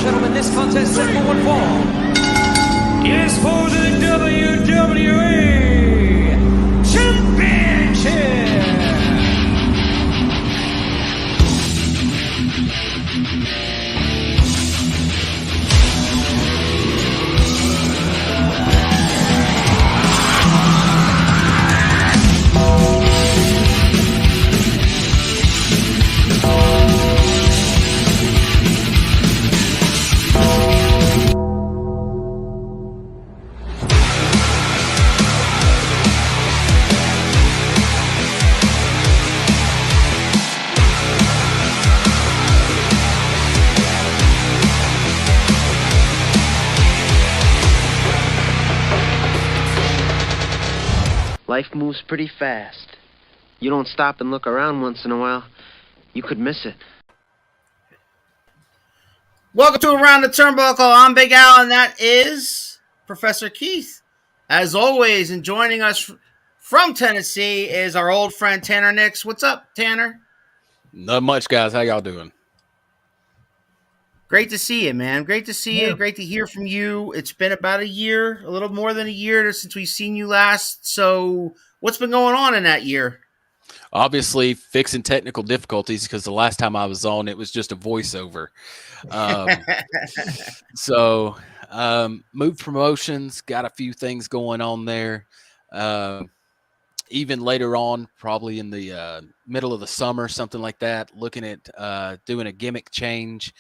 gentlemen, this contest set for one fall is for the WWE Championship. Life moves pretty fast. You don't stop and look around once in a while, you could miss it. Welcome to Around the Turnbuckle. I'm Big Al, and that is Professor Keith. As always, and joining us from Tennessee is our old friend Tanner Nyx. What's up, Tanner? Not much, guys. How y'all doing? Great to see you, man. Great to see you. Great to hear from you. It's been about a year, a little more than a year since we've seen you last. So what's been going on in that year? Obviously, fixing technical difficulties because the last time I was on, it was just a voiceover. Moved promotions, got a few things going on there. Even later on, probably in the middle of the summer, something like that, looking at doing a gimmick change.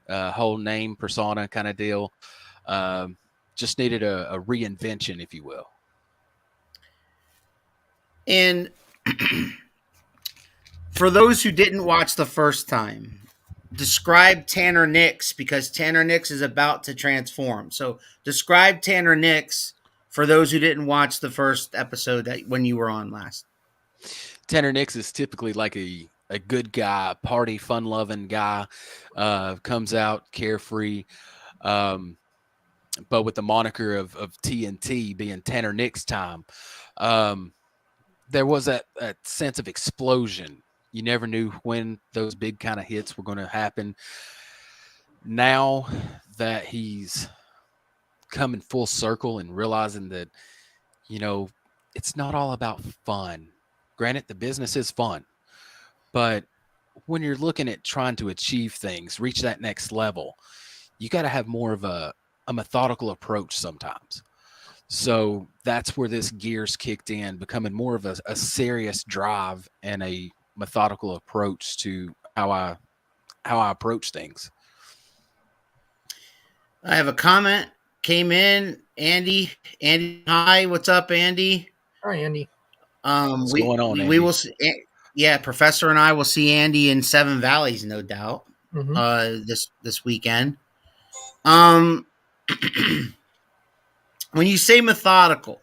Whole name persona kind of deal. Just needed a reinvention, if you will. And for those who didn't watch the first time, describe Tanner Nyx, because Tanner Nyx is about to transform. So describe Tanner Nyx for those who didn't watch the first episode when you were on last. Tanner Nyx is typically like a good guy, party, fun-loving guy, comes out carefree, but with the moniker of TNT being Tanner Nyx time, there was that sense of explosion. You never knew when those big kind of hits were going to happen. Now that he's coming full circle and realizing that, it's not all about fun. Granted, the business is fun. But when you're looking at trying to achieve things, reach that next level, you got to have more of a methodical approach sometimes. So that's where this gears kicked in, becoming more of a serious drive and a methodical approach to how I approach things. I have a comment came in. Andy, hi, what's up, Andy? Hi, Andy. What's going on, Andy? We will see. Yeah, Professor and I will see Andy in Seven Valleys, no doubt, this weekend. When you say methodical,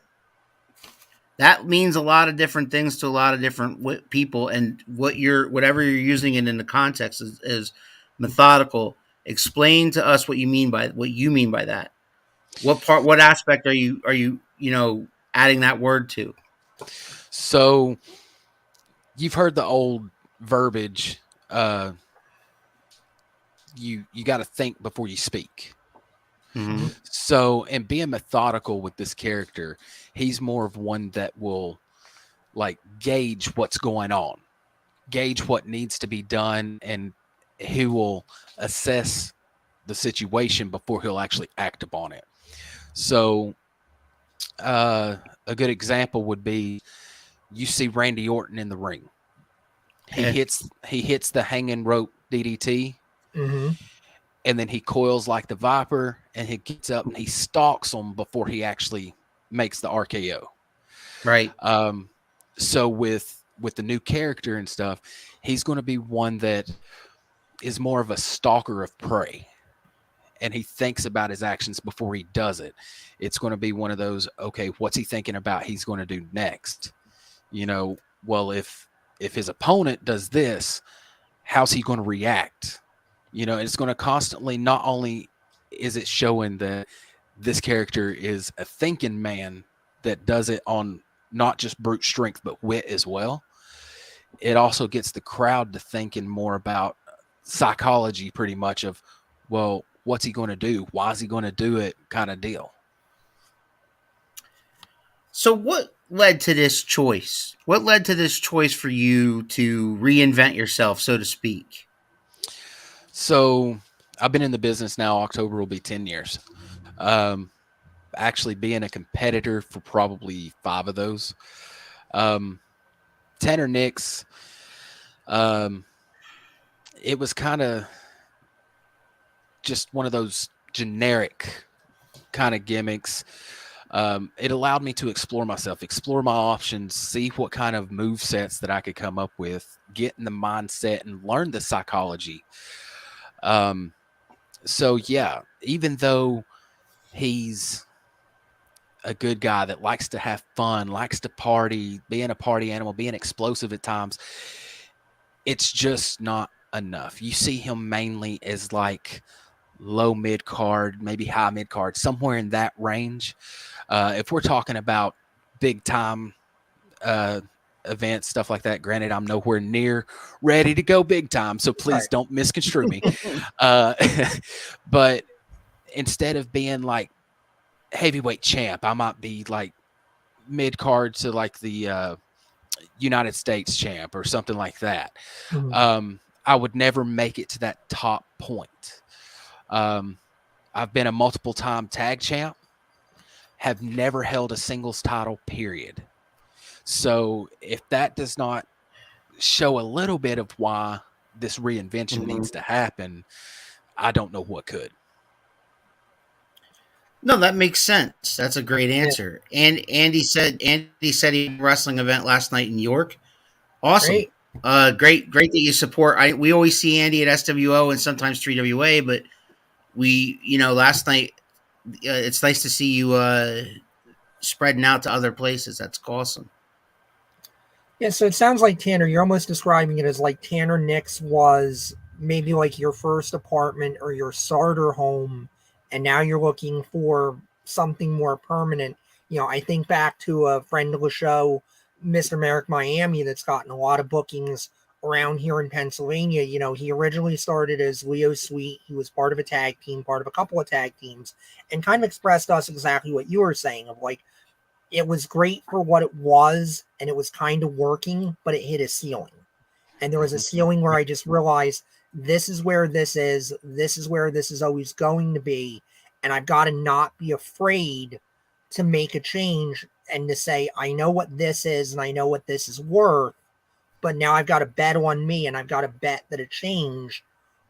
that means a lot of different things to a lot of different people, and whatever you're using it in the context is methodical. Explain to us what you mean by that. What aspect are you adding that word to? So you've heard the old verbiage, you got to think before you speak. Mm-hmm. So, and being methodical with this character, he's more of one that will gauge what's going on, gauge what needs to be done, and he will assess the situation before he'll actually act upon it. So, a good example would be, you see Randy Orton in the ring. He hits the hanging rope DDT, and then he coils like the Viper, and he gets up and he stalks him before he actually makes the RKO. Right. So with the new character and stuff, he's going to be one that is more of a stalker of prey, and he thinks about his actions before he does it. It's going to be one of those, okay, what's he thinking about he's going to do next? Well, if his opponent does this, how's he going to react? It's going to constantly, not only is it showing that this character is a thinking man that does it on not just brute strength, but wit as well. It also gets the crowd to thinking more about psychology, pretty much, of, well, what's he going to do? Why is he going to do it? Kind of deal. So what led to this choice? What led to this choice for you to reinvent yourself, so to speak? So I've been in the business now. October will be 10 years. Actually being a competitor for probably 5 of those. Tanner Nyx, it was kind of just one of those generic kind of gimmicks. It allowed me to explore myself, explore my options, see what kind of move sets that I could come up with, get in the mindset and learn the psychology. So yeah, even though he's a good guy that likes to have fun, likes to party, being a party animal, being explosive at times, it's just not enough. You see him mainly as like low mid card, maybe high mid card, somewhere in that range. If we're talking about big time events, stuff like that, granted, I'm nowhere near ready to go big time, so please don't misconstrue me. But instead of being like heavyweight champ, I might be like mid card to like the United States champ or something like that. I would never make it to that top point. I've been a multiple time tag champ, have never held a singles title, period. So if that does not show a little bit of why this reinvention needs to happen, I don't know what could. No, that makes sense. That's a great answer. And Andy said he had a wrestling event last night in York. Awesome. Great that you support. We always see Andy at SWO and sometimes 3WA, but last night it's nice to see you spreading out to other places. That's awesome. Yeah, so it sounds like, Tanner, you're almost describing it as like Tanner Nyx was maybe like your first apartment or your starter home, and now you're looking for something more permanent. I think back to a friend of the show, Mr. Merrick Miami, that's gotten a lot of bookings around here in Pennsylvania. He originally started as Leo Sweet. He was part of a tag team, part of a couple of tag teams, and kind of expressed us exactly what you were saying of like, it was great for what it was, and it was kind of working, but it hit a ceiling. And there was a ceiling where I just realized this is where this is where this is always going to be, and I've got to not be afraid to make a change and to say, I know what this is and I know what this is worth, but now I've got to bet on me, and I've got to bet that a change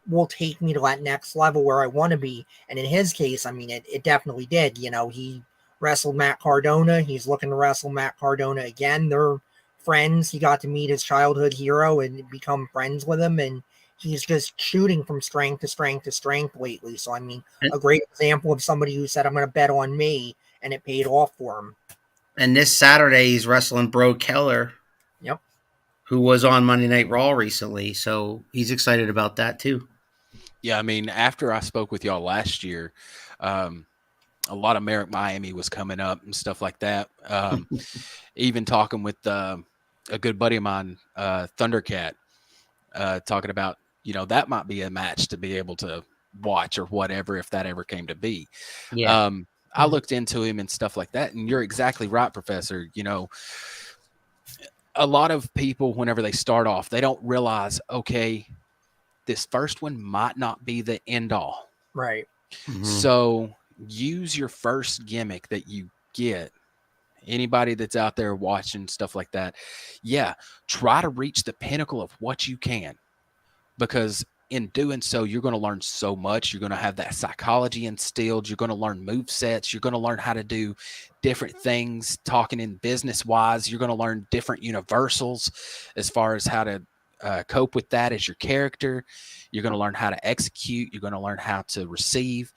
will take me to that next level where I want to be. And in his case, I mean, it definitely did. He wrestled Matt Cardona. He's looking to wrestle Matt Cardona again. They're friends. He got to meet his childhood hero and become friends with him, and he's just shooting from strength to strength to strength lately. So, I mean, a great example of somebody who said, I'm going to bet on me, and it paid off for him. And this Saturday, he's wrestling Bro Keller. Yep. Who was on Monday Night Raw recently. So he's excited about that, too. Yeah, I mean, after I spoke with y'all last year, a lot of Merrick Miami was coming up and stuff like that. Even talking with a good buddy of mine, Thundercat, talking about, that might be a match to be able to watch or whatever, if that ever came to be. Yeah. I looked into him and stuff like that. And you're exactly right, Professor. A lot of people, whenever they start off, they don't realize, okay, this first one might not be the end all. Right. Mm-hmm. So use your first gimmick that you get. Anybody that's out there watching stuff like that, yeah, try to reach the pinnacle of what you can, because in doing so, you're going to learn so much. You're going to have that psychology instilled. You're going to learn move sets. You're going to learn how to do different things, talking in business wise. You're going to learn different universals as far as how to cope with that as your character. You're going to learn how to execute. You're going to learn how to receive.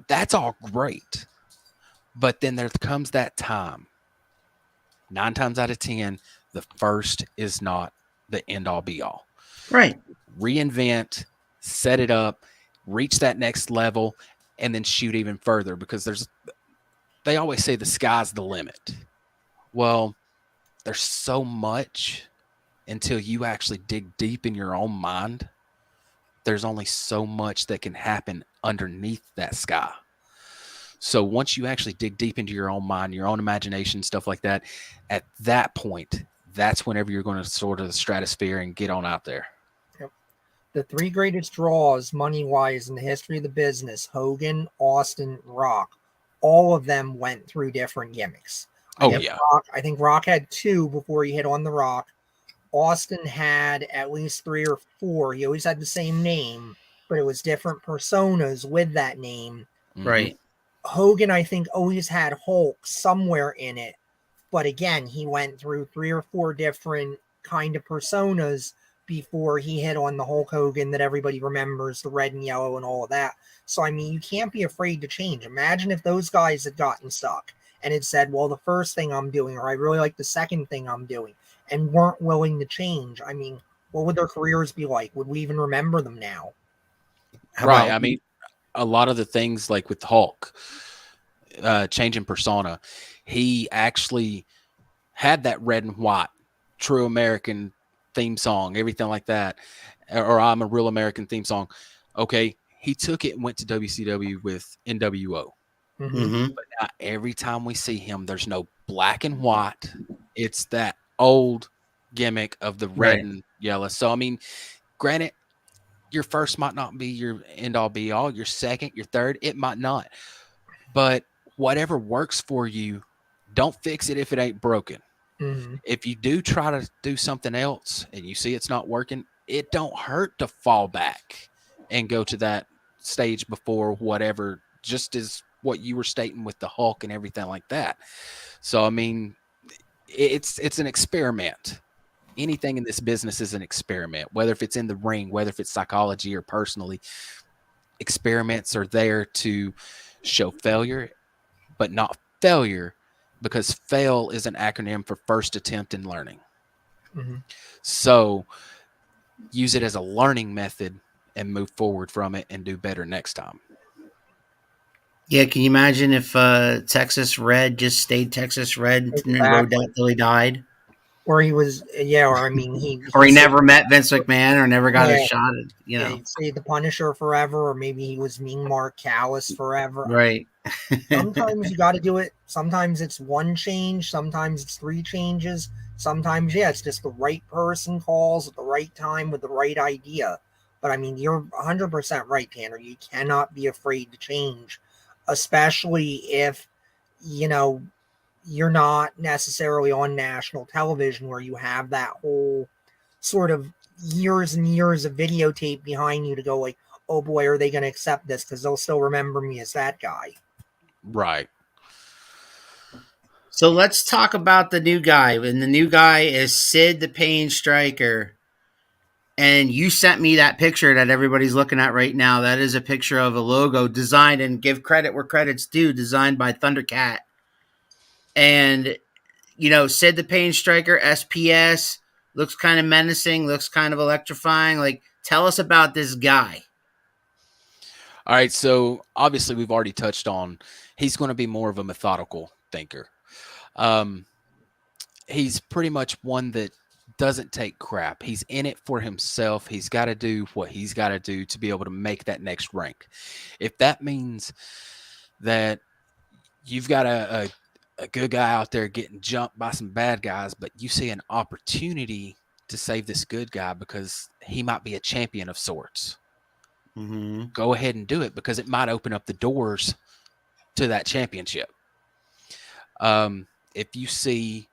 That's all great. But then there comes that time. 9 times out of 10, the first is not the end all be all. Right. Reinvent, set it up, reach that next level, and then shoot even further, because they always say the sky's the limit. Well, there's so much until you actually dig deep in your own mind there's only so much that can happen underneath that sky. So once you actually dig deep into your own mind, your own imagination, stuff like that, at that point, that's whenever you're going to sort of the stratosphere and get on out there. Yep. The three greatest draws, money-wise, in the history of the business, Hogan, Austin, Rock, all of them went through different gimmicks. I think Rock had 2 before he hit on The Rock. Austin had at least 3 or 4. He always had the same name, but it was different personas with that name. Right. Hogan, I think, always had Hulk somewhere in it. But again, he went through 3 or 4 different kind of personas before he hit on the Hulk Hogan that everybody remembers, the red and yellow and all of that. So, I mean, you can't be afraid to change. Imagine if those guys had gotten stuck and had said, well, the first thing I'm doing, or I really like the second thing I'm doing, and weren't willing to change. I mean, what would their careers be like? Would we even remember them now? Right. I mean, a lot of the things like with Hulk, changing persona, he actually had that red and white, true American theme song, everything like that, or I'm a real American theme song. Okay. He took it and went to WCW with NWO. Mm-hmm. But now every time we see him, there's no black and white. It's that old gimmick of the red and yellow. So, I mean, granted, your first might not be your end all be all. Your second, your third, it might not. But whatever works for you, don't fix it if it ain't broken. Mm-hmm. If you do try to do something else and you see it's not working, it don't hurt to fall back and go to that stage before whatever, just as what you were stating with the Hulk and everything like that. So, I mean, it's an experiment. Anything in this business is an experiment, whether if it's in the ring, whether if it's psychology or personally. Experiments are there to show failure, but not failure, because fail is an acronym for first attempt in learning. Mm-hmm. So use it as a learning method and move forward from it and do better next time. Yeah, can you imagine if Texas Red just stayed Texas Red and rode that till he died? Or he was, or I mean, he never met Vince McMahon, or never got a shot at, he'd say the Punisher forever, or maybe he was Mean Mark Callis forever. Right. Sometimes you got to do it. Sometimes it's one change. Sometimes it's 3 changes. Sometimes, it's just the right person calls at the right time with the right idea. But I mean, you're 100% right, Tanner. You cannot be afraid to change, especially if, you're not necessarily on national television where you have that whole sort of years and years of videotape behind you to go like, oh boy, are they going to accept this? Because they'll still remember me as that guy. Right. So let's talk about the new guy. And the new guy is Sid the Pain Striker. And you sent me that picture that everybody's looking at right now. That is a picture of a logo designed, and give credit where credit's due, designed by Thundercat. And, Sid the Pain Striker, SPS, looks kind of menacing, looks kind of electrifying. Like, tell us about this guy. All right, so obviously we've already touched on he's going to be more of a methodical thinker. He's pretty much one that doesn't take crap. He's in it for himself. He's got to do what he's got to do to be able to make that next rank. If that means that you've got a good guy out there getting jumped by some bad guys, but you see an opportunity to save this good guy because he might be a champion of sorts. Mm-hmm. Go ahead and do it, because it might open up the doors to that championship. If you see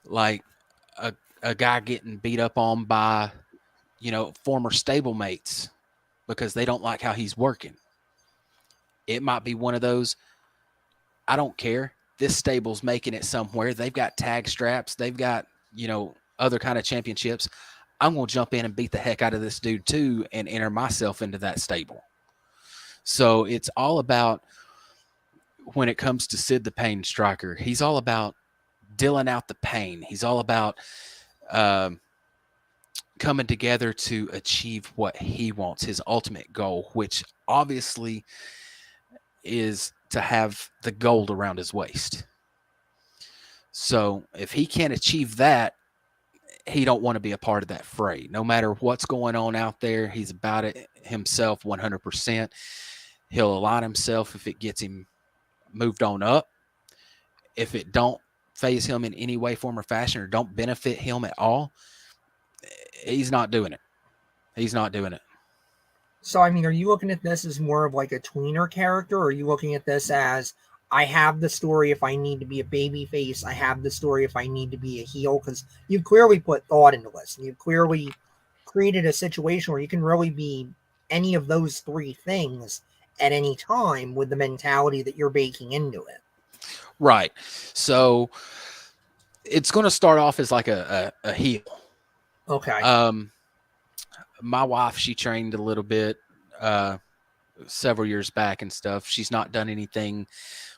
like a guy getting beat up on by, former stablemates because they don't like how he's working, it might be one of those, I don't care. This stable's making it somewhere. They've got tag straps. They've got, other kind of championships. I'm going to jump in and beat the heck out of this dude too and enter myself into that stable. So it's all about, when it comes to Sid the Pain Striker, he's all about dealing out the pain. He's all about coming together to achieve what he wants, his ultimate goal, which obviously is to have the gold around his waist. So if he can't achieve that, he don't want to be a part of that fray. No matter what's going on out there, he's about it himself 100%. He'll align himself if it gets him moved on up. If it don't phase him in any way, form, or fashion, or don't benefit him at all, he's not doing it. He's not doing it. So, I mean, are you looking at this as more of like a tweener character, or are you looking at this as, I have the story if I need to be a baby face, I have the story if I need to be a heel? Because you've clearly put thought into this, and you've clearly created a situation where you can really be any of those three things at any time with the mentality that you're baking into it. Right. So it's going to start off as like a heel. Okay. My wife, she trained a little bit several years back and stuff. She's not done anything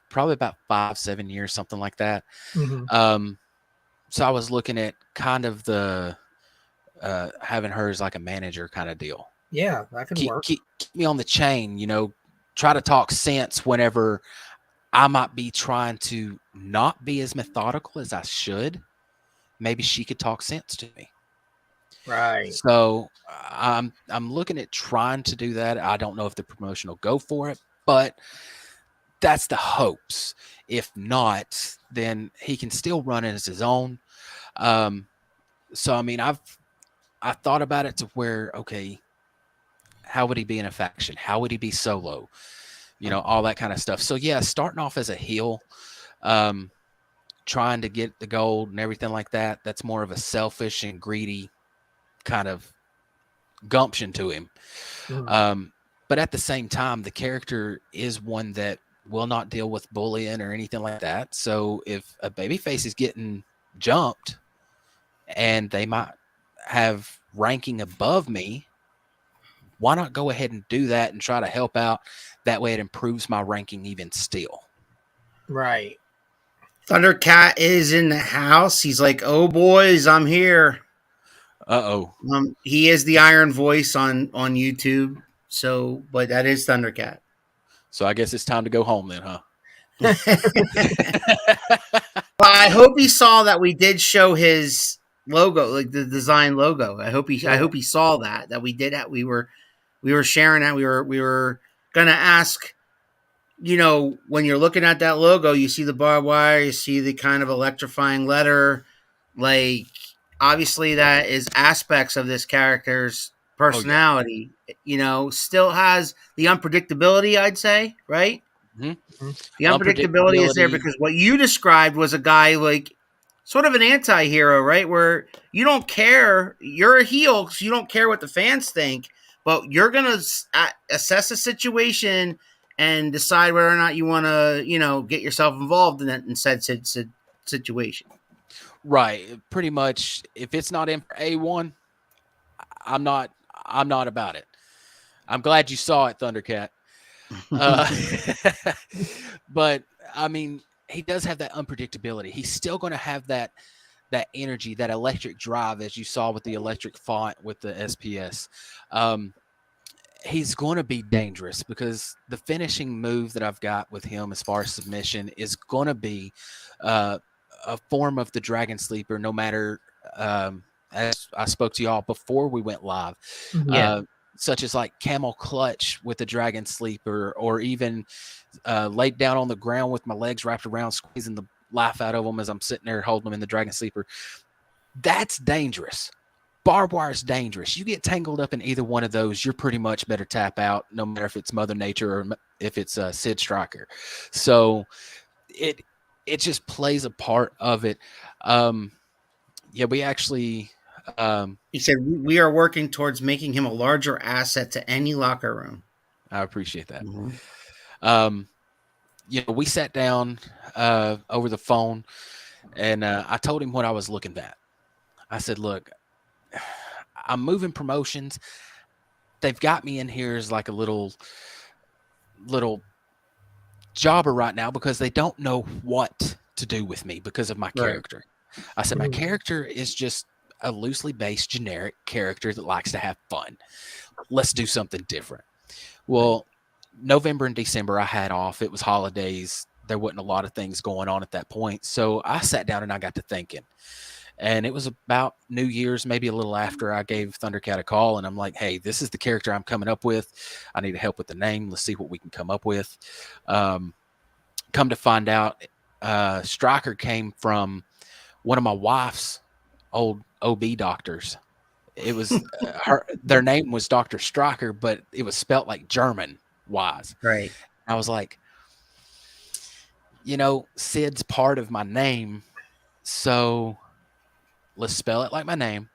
probably about 5-7 years, something like that. Mm-hmm. So I was looking at kind of the having her as like a manager kind of deal. Yeah, that could work. Keep me on the chain, you know, try to talk sense whenever I might be trying to not be as methodical as I should. Maybe she could talk sense to me. Right. So I'm looking at trying to do that. I don't know if the promotion will go for it, but that's the hopes. If not, then he can still run it as his own. So I mean, I thought about it to where, okay, how would he be in a faction? How would he be solo? You know, all that kind of stuff. So yeah, starting off as a heel, trying to get the gold and everything like that, that's more of a selfish and greedy kind of gumption to him. Mm-hmm. But at the same time, the character is one that will not deal with bullying or anything like that. So if a babyface is getting jumped and they might have ranking above me, why not go ahead and do that and try to help out? That way it improves my ranking even still. Right. Thundercat is in the house. He's like, "Oh boys, I'm here." Uh-oh. He is the Iron Voice on YouTube. So, but that is Thundercat. So I guess it's time to go home then, huh? Well, I hope he saw that we did show his logo, like the design logo. I hope he saw that we did that. We were sharing that. We were gonna ask, you know, when you're looking at that logo, you see the barbed wire, you see the kind of electrifying letter, like obviously that is aspects of this character's personality. Oh, yeah. You know, still has the unpredictability, I'd say, right? Mm-hmm. The unpredictability is there because what you described was a guy like sort of an anti-hero, right? Where you don't care, you're a heel, so you don't care what the fans think, but you're going to assess a situation and decide whether or not you want to, you know, get yourself involved in that in said situation. Right. Pretty much, if it's not in for A1, I'm not about it. I'm glad you saw it, Thundercat. But I mean, he does have that unpredictability. He's still going to have that energy, that electric drive, as you saw with the electric font with the SPS. He's going to be dangerous because the finishing move that I've got with him as far as submission is going to be a form of the Dragon Sleeper, no matter, as I spoke to y'all before we went live, such as like camel clutch with the Dragon Sleeper, or even laid down on the ground with my legs wrapped around, squeezing the life out of them as I'm sitting there holding them in the Dragon Sleeper. That's dangerous. Barbed wire is dangerous. You get tangled up in either one of those, you're pretty much better tap out, no matter if it's Mother Nature or if it's Sid Stryker. So it just plays a part of it. Yeah, we actually... he said, we are working towards making him a larger asset to any locker room. I appreciate that. Mm-hmm. You know, we sat down over the phone, and I told him what I was looking at. I said, look, I'm moving promotions. They've got me in here as like a little jobber right now because they don't know what to do with me because of my character. I said, my character is just a loosely based generic character that likes to have fun. Let's do something different. Well, November and December I had off. It was holidays. There wasn't a lot of things going on at that point. So I sat down and I got to thinking. And it was about New Year's, maybe a little after, I gave Thundercat a call, and I'm like, hey, this is the character I'm coming up with. I need help with the name. Let's see what we can come up with. Come to find out, Stryker came from one of my wife's old OB doctors. It was their name was Dr. Stryker, but it was spelt like German wise. Right. I was like, Sid's part of my name, so let's spell it like my name,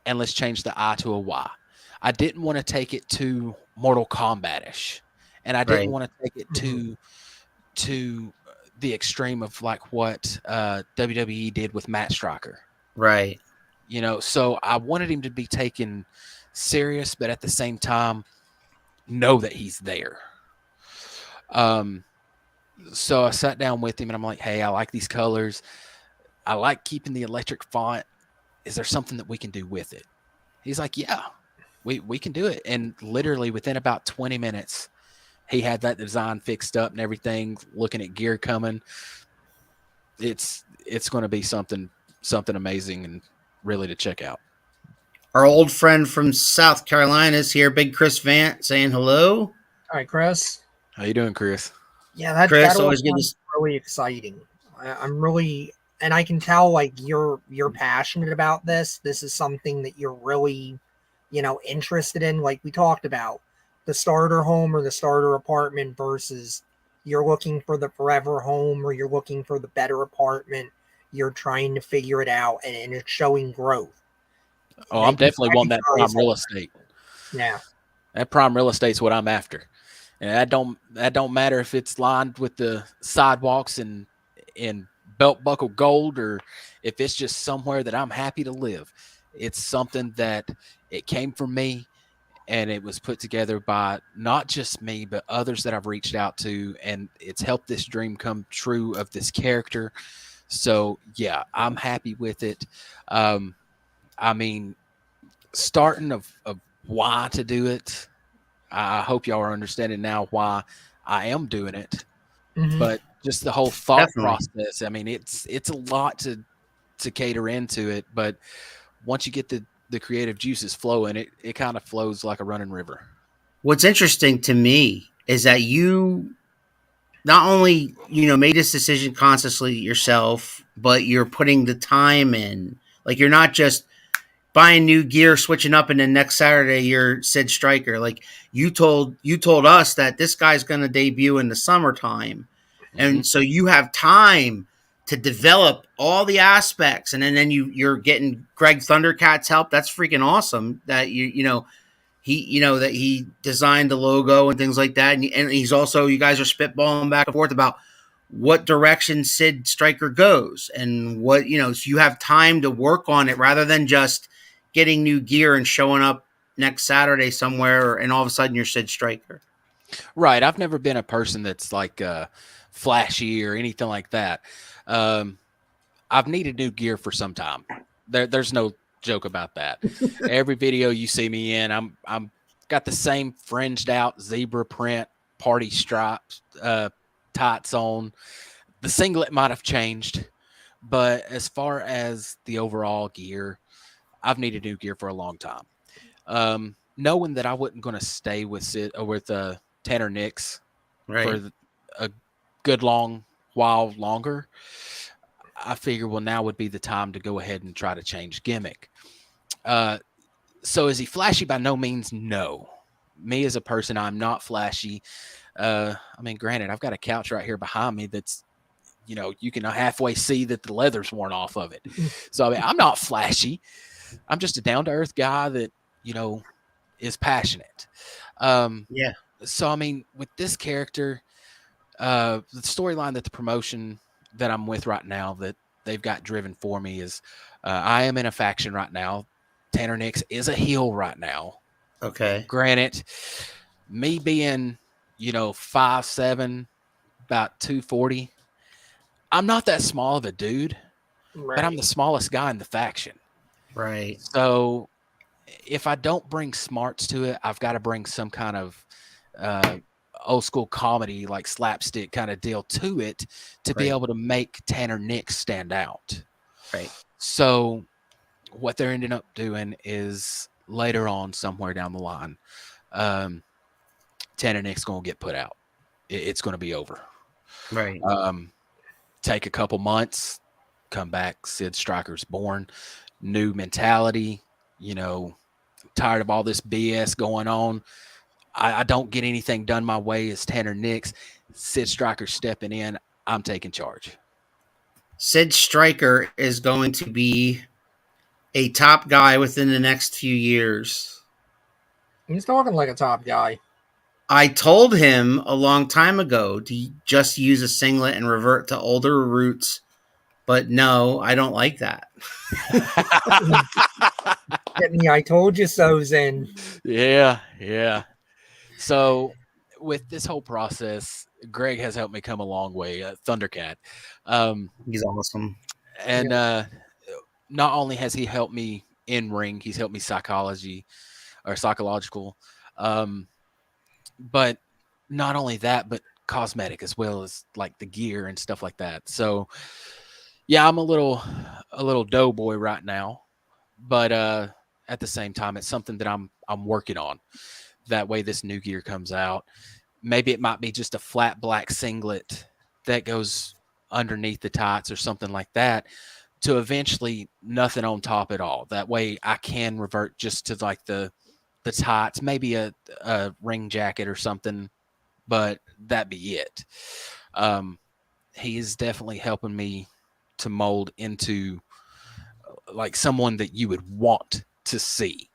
and let's change the I to a Y. I didn't want to take it too Mortal Kombat-ish, and I didn't Right. want to take it to the extreme of like what WWE did with Matt Stryker. Right. So I wanted him to be taken serious, but at the same time, know that he's there. So I sat down with him and I'm like, hey, I like these colors. I like keeping the electric font. Is there something that we can do with it? He's like, yeah, we can do it. And literally within about 20 minutes, he had that design fixed up and everything, looking at gear coming. It's going to be something amazing and really to check out. Our old friend from South Carolina is here, Big Chris Vant, saying hello. All right, Chris. How you doing, Chris? Yeah, Chris, that always good sounds really exciting. I'm really, and I can tell like you're passionate about this. This is something that you're really, interested in. Like we talked about, the starter home or the starter apartment versus you're looking for the forever home or you're looking for the better apartment. You're trying to figure it out, and it's showing growth. Oh, I'm definitely wanting that prime real estate. Yeah, that prime real estate's what I'm after. And that don't matter if it's lined with the sidewalks and in belt buckle gold, or if it's just somewhere that I'm happy to live. It's something that it came from me, and it was put together by not just me, but others that I've reached out to, and it's helped this dream come true of this character. So yeah, I'm happy with it. I mean, starting of why to do it, I hope y'all are understanding now why I am doing it. Mhm. But just the whole thought Definitely. process. I mean, it's a lot to cater into it, but once you get the creative juices flowing, it kind of flows like a running river. What's interesting to me is that you not only made this decision consciously yourself, but you're putting the time in. Like you're not just buying new gear, switching up, and then next Saturday you're Sid Stryker. Like you told us that this guy's going to debut in the summertime, and so you have time to develop all the aspects, and then you're getting Greg Thundercat's help. That's freaking awesome. That that he designed the logo and things like that, and he's also, you guys are spitballing back and forth about what direction Sid Stryker goes, and what so you have time to work on it rather than just getting new gear and showing up next Saturday somewhere and all of a sudden you're Sid Stryker. Right. I've never been a person that's like flashy or anything like that. I've needed new gear for some time. There's no joke about that. Every video you see me in, I'm got the same fringed out zebra print party stripes tights on. The singlet might have changed, but as far as the overall gear, I've needed new gear for a long time. Knowing that I wasn't going to stay with Tanner Nyx for a good long while longer, I figured, well, now would be the time to go ahead and try to change gimmick. So is he flashy? By no means, no. Me as a person, I'm not flashy. I mean, granted, I've got a couch right here behind me that's, you can halfway see that the leather's worn off of it. So, I mean, I'm not flashy. I'm just a down-to-earth guy that, is passionate. Yeah. So, I mean, with this character, the storyline that the promotion that I'm with right now that they've got driven for me is I am in a faction right now. Tanner Nyx is a heel right now. Okay. Granted, me being, 5'7", about 240, I'm not that small of a dude, but I'm the smallest guy in the faction. Right. So if I don't bring smarts to it, I've got to bring some kind of old school comedy, like slapstick kind of deal to it to be able to make Tanner Nyx stand out. Right. So what they're ending up doing is later on, somewhere down the line, Tanner Nyx going to get put out. It's going to be over. Right. Take a couple months, come back. Sid Stryker's born. New mentality. Tired of all this BS going on. I don't get anything done my way as Tanner Nyx. Sid Stryker stepping in. I'm taking charge. Sid Stryker is going to be a top guy within the next few years. He's talking like a top guy. I told him a long time ago to just use a singlet and revert to older roots, but no, I don't like that. Get me, I told you so's in. Yeah. So with this whole process, Greg has helped me come a long way. Thundercat. He's awesome. And not only has he helped me in ring, he's helped me psychological. But not only that, but cosmetic as well as like the gear and stuff like that. So yeah, I'm a little doughboy right now, but at the same time, it's something that I'm working on. That way this new gear comes out. Maybe it might be just a flat black singlet that goes underneath the tights or something like that, to eventually nothing on top at all. That way I can revert just to like the tights, maybe a ring jacket or something, but that be it. He is definitely helping me to mold into like someone that you would want to see,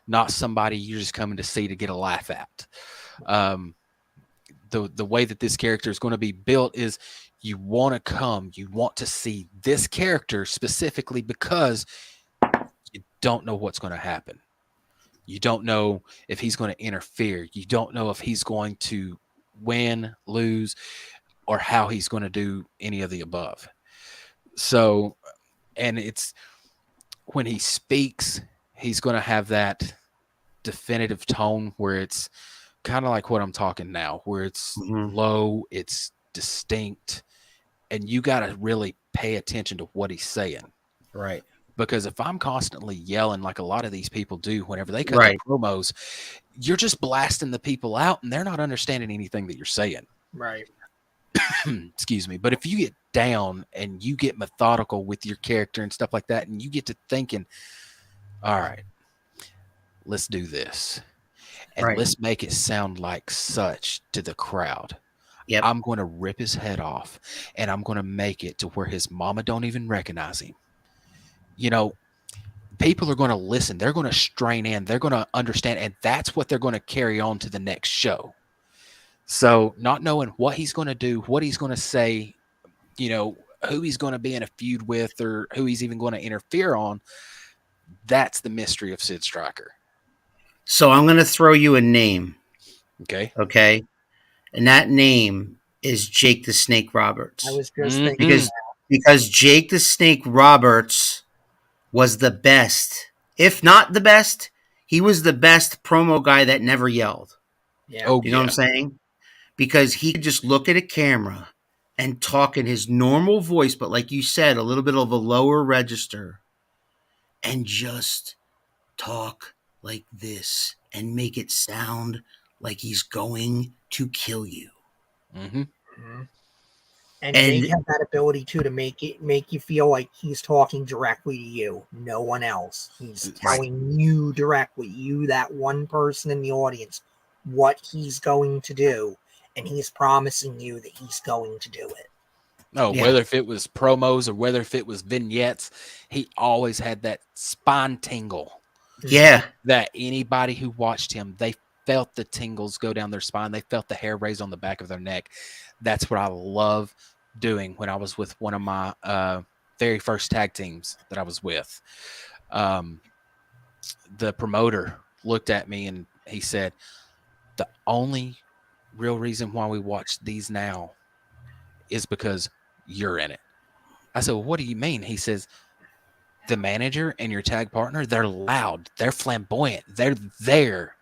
not somebody you're just coming to see to get a laugh at. The way that this character is going to be built is you want to see this character specifically because you don't know what's going to happen. You don't know if he's going to interfere. You don't know if he's going to win, lose, or how he's going to do any of the above. So, and it's when he speaks, he's going to have that definitive tone where it's kind of like what I'm talking now, where it's low, it's distinct, and you got to really pay attention to what he's saying. Right. Because if I'm constantly yelling like a lot of these people do whenever they cut their promos, you're just blasting the people out and they're not understanding anything that you're saying. Right. Excuse me. But if you get down and you get methodical with your character and stuff like that, and you get to thinking, all right, let's do this. And let's make it sound like such to the crowd. Yep. I'm going to rip his head off and I'm going to make it to where his mama don't even recognize him. People are going to listen. They're going to strain in. They're going to understand. And that's what they're going to carry on to the next show. So not knowing what he's going to do, what he's going to say, who he's going to be in a feud with or who he's even going to interfere on, that's the mystery of Sid Stryker. So I'm going to throw you a name. Okay. And that name is Jake the Snake Roberts. I was just thinking because Jake the Snake Roberts was the best. If not the best, he was the best promo guy that never yelled. Yeah. You know what I'm saying? Because he could just look at a camera and talk in his normal voice, but like you said, a little bit of a lower register, and just talk like this and make it sound like he's going to kill you. Mm-hmm. And Jake has that ability too to make you feel like he's talking directly to you, no one else. He's telling you directly, you, that one person in the audience, what he's going to do, and he's promising you that he's going to do it. Whether if it was promos or whether if it was vignettes, he always had that spine tingle. Yeah. That anybody who watched him, they felt the tingles go down their spine. They felt the hair raise on the back of their neck. That's what I love doing when I was with one of my very first tag teams that I was with. The promoter looked at me and he said, the only real reason why we watch these now is because you're in it. I said, well, what do you mean? He says, the manager and your tag partner, they're loud, they're flamboyant, they're there.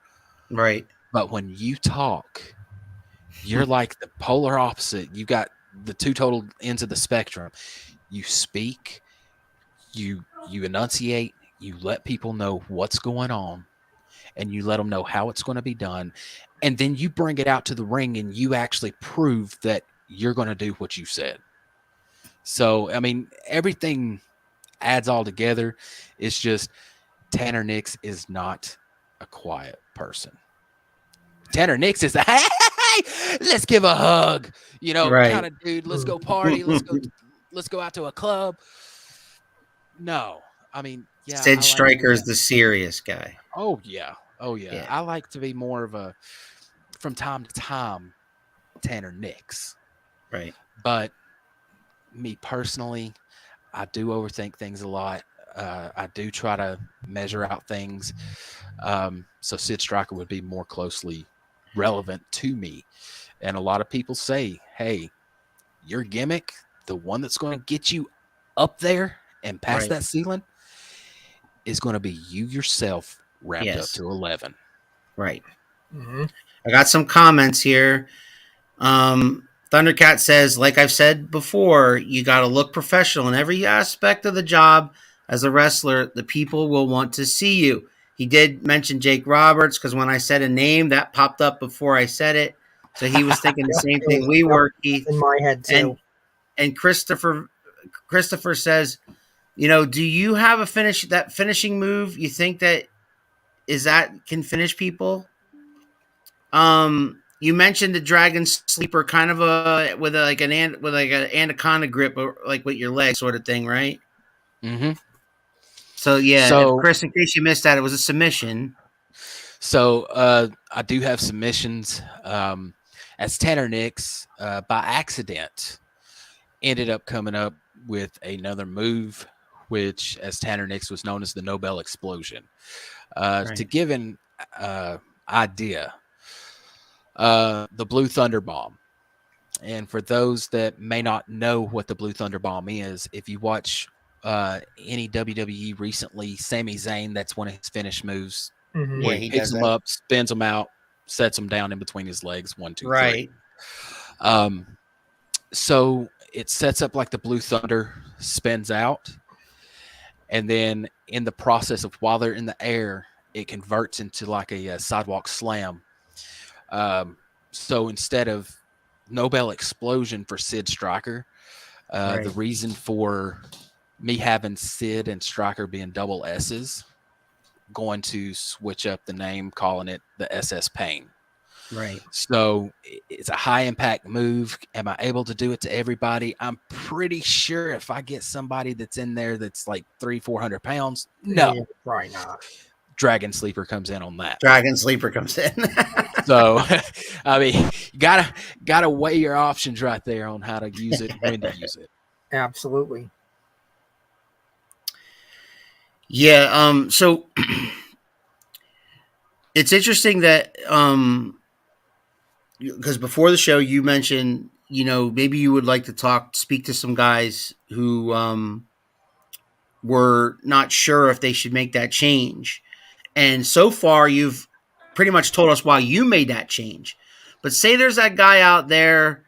Right. But when you talk, you're like the polar opposite. You got the two total ends of the spectrum. You speak, You enunciate, you let people know what's going on, and you let them know how it's going to be done, and then you bring it out to the ring and you actually prove that you're going to do what you said. So, I mean, everything adds all together. It's just Tanner Nyx is not a quiet person. Tanner Nyx is a hey, let's give a hug, Right. kind of dude. Let's go party. Let's go out to a club. No, I mean, yeah, Sid I like Stryker is the serious guy. Oh yeah. Yeah. I like to be more of a, from time to time, Tanner Nyx. Right. But me personally, I do overthink things a lot. I do try to measure out things. So Sid Stryker would be more closely relevant to me. And a lot of people say, hey, your gimmick, the one that's going to get you up there and past that ceiling, is going to be you yourself ramped up to 11. Right. Mm-hmm. I got some comments here. Thundercat says, like I've said before, you got to look professional in every aspect of the job. As a wrestler, the people will want to see you. He did mention Jake Roberts because when I said a name, that popped up before I said it. So he was thinking the same thing we were, Keith. In my head too. And Christopher says, do you have a finishing move? You think that can finish people? You mentioned the dragon sleeper, kind of with an anaconda grip, or like with your leg, sort of thing, right? Mm-hmm. So yeah, So, Chris, in case you missed that, it was a submission. So I do have submissions. As Tanner Nyx, by accident, ended up coming up with another move, which, as Tanner Nyx, was known as the Nobel Explosion. To give an idea, the Blue Thunder Bomb. And for those that may not know what the Blue Thunder Bomb is, if you watch any WWE recently, Sami Zayn, that's one of his finish moves. Mm-hmm. Where he picks them up, spins them out, sets them down in between his legs. 1, 2, 3. So it sets up like the Blue Thunder, spins out, and then in the process of while they're in the air, it converts into like a sidewalk slam. So instead of Nobel Explosion for Sid Stryker, the reason for me having Sid and Stryker being double S's, going to switch up the name, calling it the SS Pain. Right. So it's a high impact move. Am I able to do it to everybody? I'm pretty sure if I get somebody that's in there that's like 300-400 pounds, no, Yeah, probably not. Dragon Sleeper comes in on that. Dragon Sleeper comes in. So, I mean, you gotta weigh your options right there on how to use it, when to use it. Absolutely. Yeah. So it's interesting that because before the show you mentioned, maybe you would like to speak to some guys who were not sure if they should make that change. And so far, you've pretty much told us why you made that change. But say there's that guy out there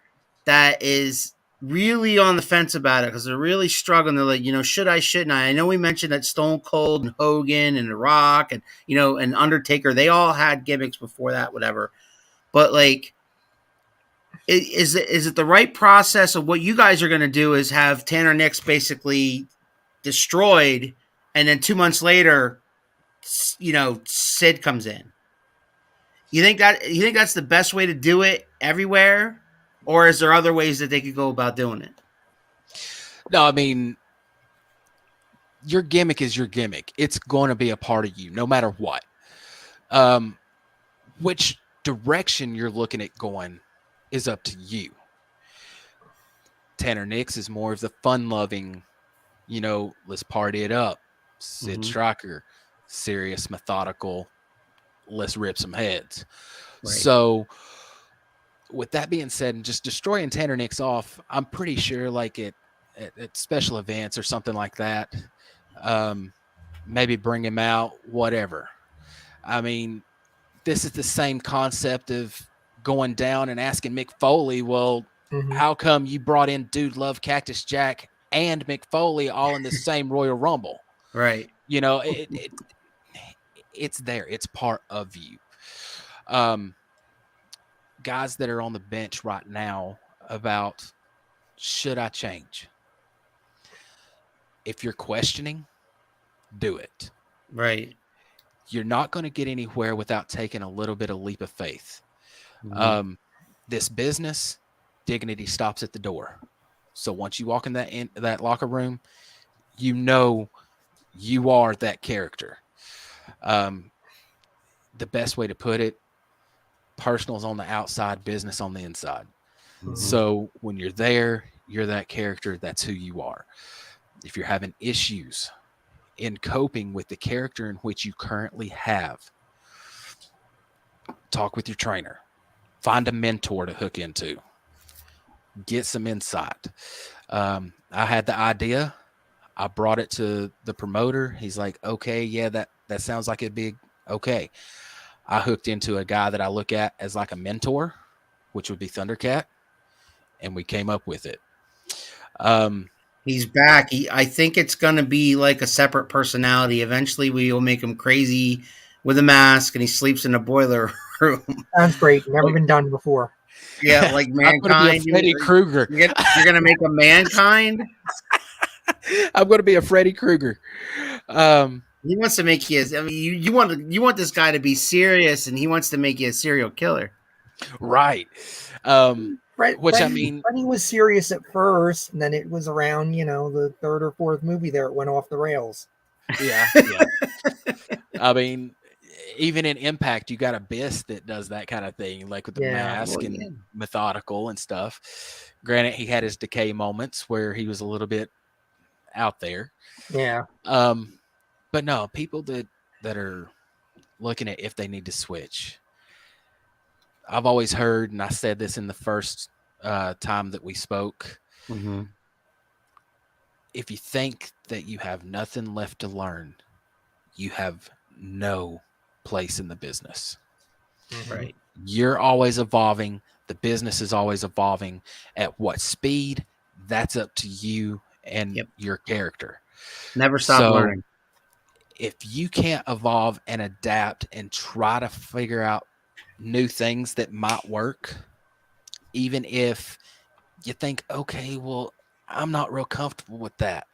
that is really on the fence about it because they're really struggling. They're like, should I, shouldn't I? I know we mentioned that Stone Cold and Hogan and The Rock and, and Undertaker, they all had gimmicks before that, whatever. But like, is it the right process of what you guys are going to do is have Tanner Nyx basically destroyed, and then 2 months later, Sid comes in? You think that's the best way to do it everywhere, or is there other ways that they could go about doing it? No, I mean, your gimmick is your gimmick. It's going to be a part of you, no matter what. Which direction you're looking at going is up to you. Tanner Nyx is more of the fun-loving, let's party it up. Sid Stryker, serious, methodical, let's rip some heads. Right. So with that being said, and just destroying Tanner Nyx off, I'm pretty sure like at special events or something like that, maybe bring him out, whatever. I mean, this is the same concept of going down and asking Mick Foley, well, how come you brought in Dude Love Cactus Jack and Mick Foley all in the same Royal Rumble. Right. You know, it's there. It's part of you. Guys that are on the bench right now about, should I change? If you're questioning, do it. Right. You're not going to get anywhere without taking a little bit of leap of faith. This business, dignity stops at the door. So once you walk in that locker room, you know you are that character. The best way to put it, personal is on the outside, business on the inside. So when you're there, you're that character. That's who you are. If you're having issues in coping with the character in which you currently have, talk with your trainer. Find a mentor to hook into. Get some insight. I had the idea. I brought it to the promoter. He's like, okay, yeah, that sounds like it'd be okay. I hooked into a guy that I look at as like a mentor, which would be Thundercat, and we came up with it. He's back. I think it's going to be like a separate personality. Eventually, we will make him crazy with a mask, and he sleeps in a boiler room. Sounds great. Never been done before. Yeah, like I'm going to be a Mankind. Freddy Krueger. You're going to make a Mankind? I'm going to be a Freddy Krueger. He wants to make you. I mean, you want this guy to be serious, and he wants to make you a serial killer. Right. Which Freddy, I mean, Freddy was serious at first, and then it was around, the third or fourth movie there, it went off the rails. Yeah. I mean, even in Impact, you got Abyss that does that kind of thing, like with the mask and methodical and stuff. Granted, he had his decay moments where he was a little bit out there. Yeah. But no, people that are looking at if they need to switch. I've always heard, and I said this in the first time that we spoke, if you think that you have nothing left to learn, you have no place in the business. Right. You're always evolving. The business is always evolving. At what speed, that's up to you and your character. Never stop learning. If you can't evolve and adapt and try to figure out new things that might work, even if you think, okay, well, I'm not real comfortable with that.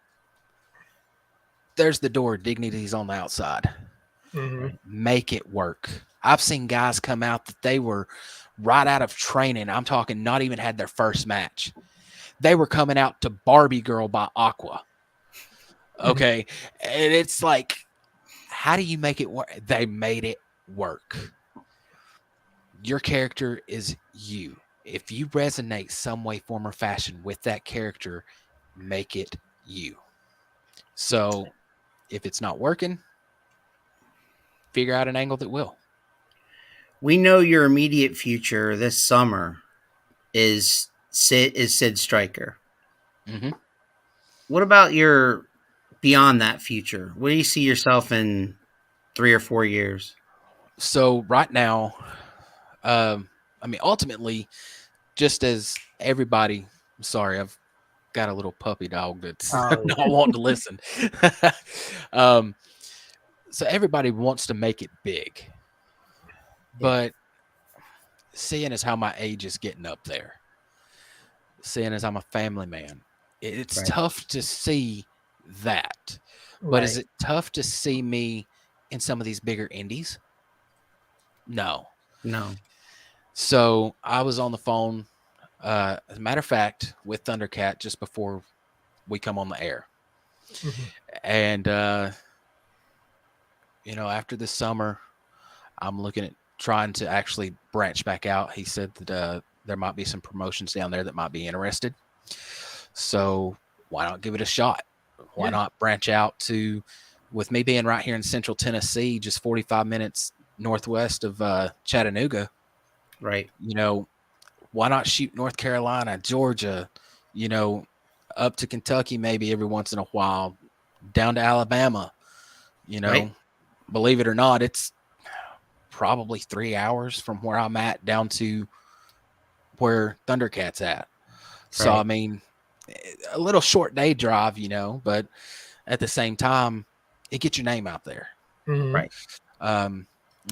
There's the door. Dignity's on the outside. Make it work. I've seen guys come out that they were right out of training. I'm talking not even had their first match. They were coming out to Barbie Girl by Aqua. Okay. And it's like, how do you make it work? They made it work. Your character is you. If you resonate some way, form, or fashion with that character, make it you. So if it's not working, figure out an angle that will. We know your immediate future this summer is Sid Stryker. What about your beyond that future? Where do you see yourself in 3 or 4 years? So right now, ultimately, just as everybody, I'm sorry, I've got a little puppy dog that's not wanting to listen. So everybody wants to make it big, but seeing as how my age is getting up there, seeing as I'm a family man, it's tough to see that. But is it tough to see me in some of these bigger indies? No. So I was on the phone, as a matter of fact, with Thundercat just before we come on the air. And, after this summer, I'm looking at trying to actually branch back out. He said that there might be some promotions down there that might be interested. So why not give it a shot? Why not branch out to, with me being right here in Central Tennessee, just 45 minutes northwest of Chattanooga. Right. Why not shoot North Carolina, Georgia, up to Kentucky maybe every once in a while, down to Alabama. Believe it or not, it's probably 3 hours from where I'm at down to where Thundercat's at. So, a little short day drive, but at the same time, it gets your name out there. Mhm. Right. And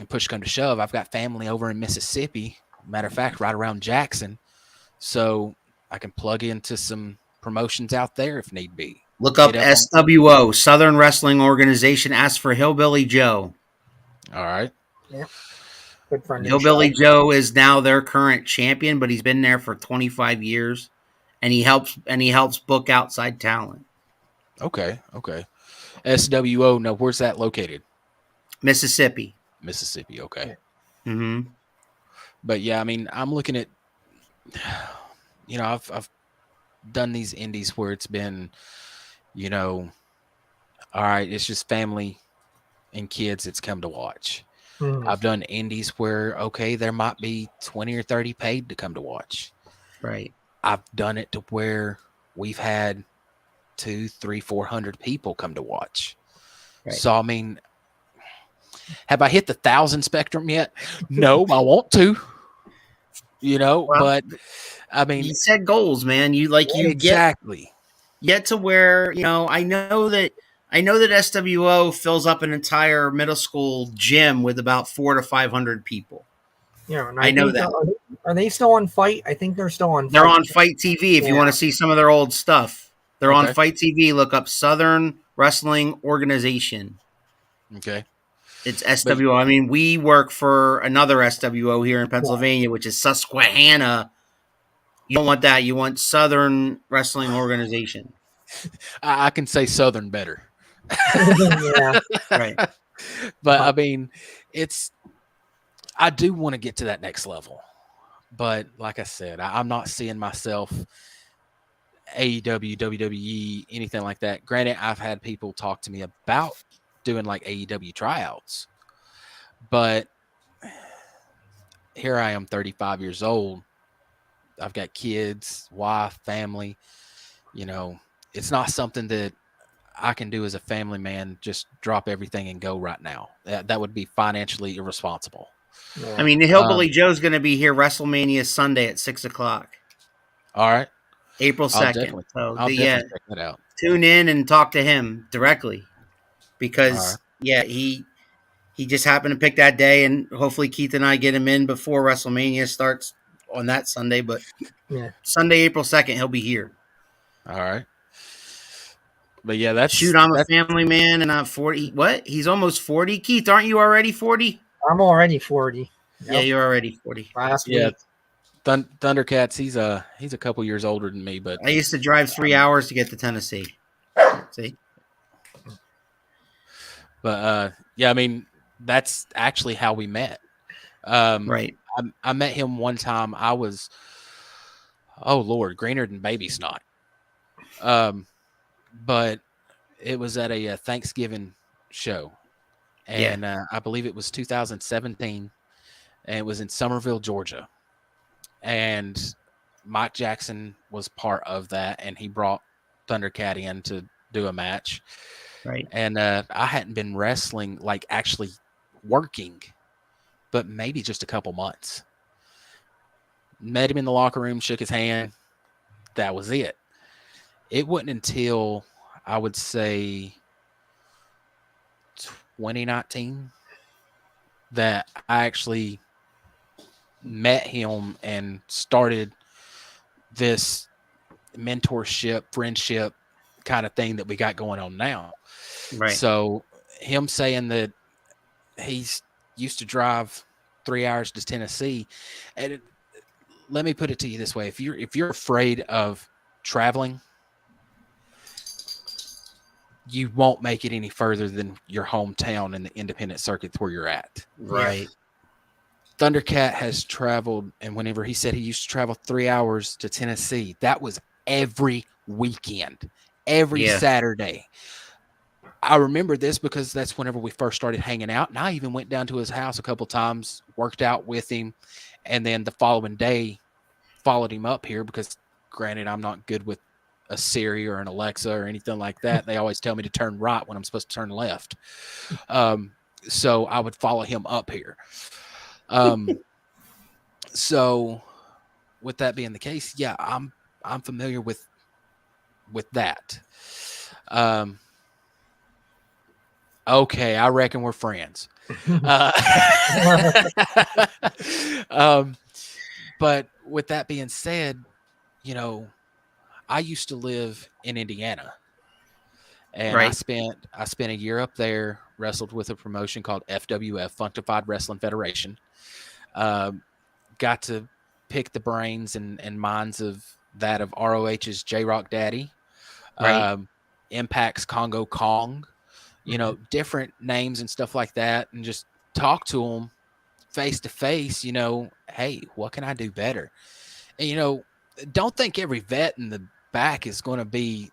push come to shove, I've got family over in Mississippi. Matter of fact, right around Jackson. So I can plug into some promotions out there if need be. Look up Get up SWO, Southern Wrestling Organization. Ask for Hillbilly Joe. All right. Yeah. Good friend of the Hillbilly show. Joe is now their current champion, but he's been there for 25 years, and he helps book outside talent. Okay. SWO. No, where's that located? Mississippi. Mississippi. Okay. Mm-hmm. But yeah, I mean, I'm looking at, I've done these indies where it's been, all right, it's just family and kids that's come to watch. Mhm. I've done indies where, okay, there might be 20 or 30 paid to come to watch. Right. I've done it to where we've had 200, 300, 400 people come to watch. Right. So, I mean, have I hit the 1,000 spectrum yet? No, I want to, Well, but I mean, you set goals, man. You exactly. get to where, I know that SWO fills up an entire middle school gym with about 400 to 500 people. Yeah, and I know think that. Are they still on Fight? I think they're still on. They're Fight. on Fight TV if you want to see some of their old stuff. They're on Okay. Fight TV. Look up Southern Wrestling Organization. Okay. It's SWO. I mean, we work for another SWO here in Yeah. Pennsylvania, which is Susquehanna. You don't want that. You want Southern Wrestling Organization. I can say Southern better. Yeah. Right. But I mean, I do want to get to that next level. But like I said, I'm not seeing myself AEW, WWE, anything like that. Granted, I've had people talk to me about doing like AEW tryouts. But here I am, 35 years old. I've got kids, wife, family. It's not something that I can do as a family man, just drop everything and go right now. That would be financially irresponsible. Yeah. I mean, the Hillbilly Joe's going to be here WrestleMania Sunday at 6:00, All right. April I'll 2nd. definitely check that out. Tune in and talk to him directly because, All right. he just happened to pick that day, and hopefully Keith and I get him in before WrestleMania starts on that Sunday. But Yeah. Sunday, April 2nd, he'll be here. All right. But yeah, I'm a family man, and I'm 40. What? He's almost 40. Keith, aren't you already 40? I'm already 40. Yeah, Yep. you're already 40. Last Yeah. week. Thundercats. He's a couple years older than me, but I used to drive 3 hours to get to Tennessee. See? But yeah, I mean, that's actually how we met. Right. I met him one time. I was, oh Lord, greener than baby snot. But it was at a Thanksgiving show, and I believe it was 2017, and it was in Somerville, Georgia. And Mike Jackson was part of that, and he brought Thundercat in to do a match. Right. And I hadn't been wrestling, like actually working, but maybe just a couple months. Met him in the locker room, shook his hand. That was it. It wasn't until, I would say, 2019 that I actually met him and started this mentorship, friendship kind of thing that we got going on now. Right. So him saying that he's used to drive 3 hours to Tennessee, and let me put it to you this way: if you're afraid of traveling, you won't make it any further than your hometown and the independent circuit where you're at. Right. Thundercat has traveled, and whenever he said he used to travel 3 hours to Tennessee, that was every weekend, every Saturday. I remember this because that's whenever we first started hanging out, and I even went down to his house a couple times, worked out with him, and then the following day followed him up here because, granted, I'm not good with a Siri or an Alexa or anything like that. They always tell me to turn right when I'm supposed to turn left. So I would follow him up here. So with that being the case, yeah, I'm familiar with with that. Okay, I reckon we're friends. But with that being said, you know, I used to live in Indiana, and I Right. spent a year up there, wrestled with a promotion called FWF, Functified Wrestling Federation. Um, got to pick the brains and minds of that of ROH's J Rock Daddy, Right. Impact's Congo Kong, different names and stuff like that, and just talk to them face to face. Hey, what can I do better? And don't think every vet in the back is going to be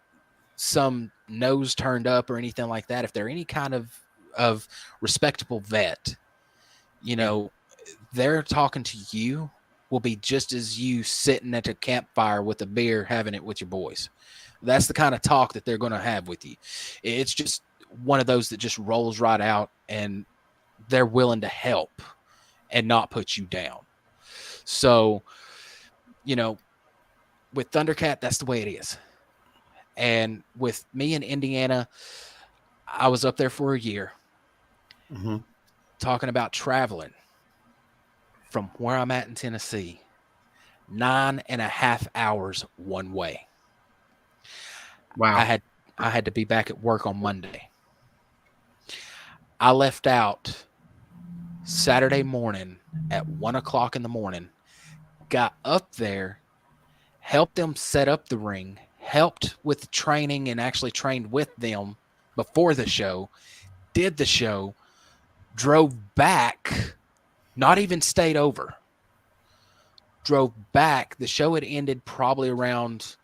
some nose turned up or anything like that. If they're any kind of respectable vet, they're talking to you will be just as you sitting at a campfire with a beer having it with your boys. That's the kind of talk that they're going to have with you. It's just one of those that just rolls right out, and they're willing to help and not put you down. So, with Thundercat, that's the way it is. And with me in Indiana, I was up there for a year, talking about traveling from where I'm at in Tennessee, 9.5 hours one way. Wow. I had to be back at work on Monday. I left out Saturday morning at 1:00 in the morning, got up there, helped them set up the ring, helped with training and actually trained with them before the show, did the show, drove back, not even stayed over. Drove back. The show had ended probably around,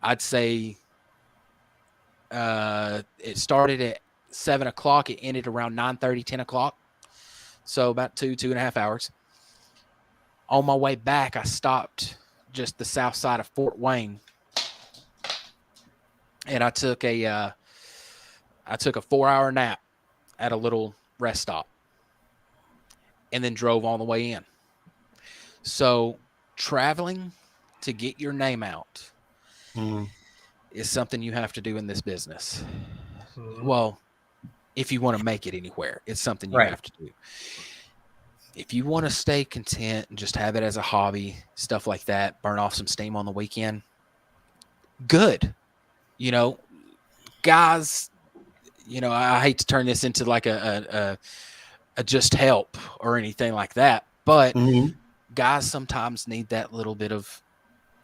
I'd say, it started at 7:00. It ended around 9:30, 10:00. So about 2.5 hours. On my way back, I stopped just the south side of Fort Wayne, and I took a 4-hour nap at a little rest stop, and then drove all the way in. So traveling to get your name out is something you have to do in this business. Well, if you want to make it anywhere, it's something you have to do. If you want to stay content and just have it as a hobby, stuff like that, burn off some steam on the weekend, good. Guys, I hate to turn this into like a just help or anything like that, but guys sometimes need that little bit of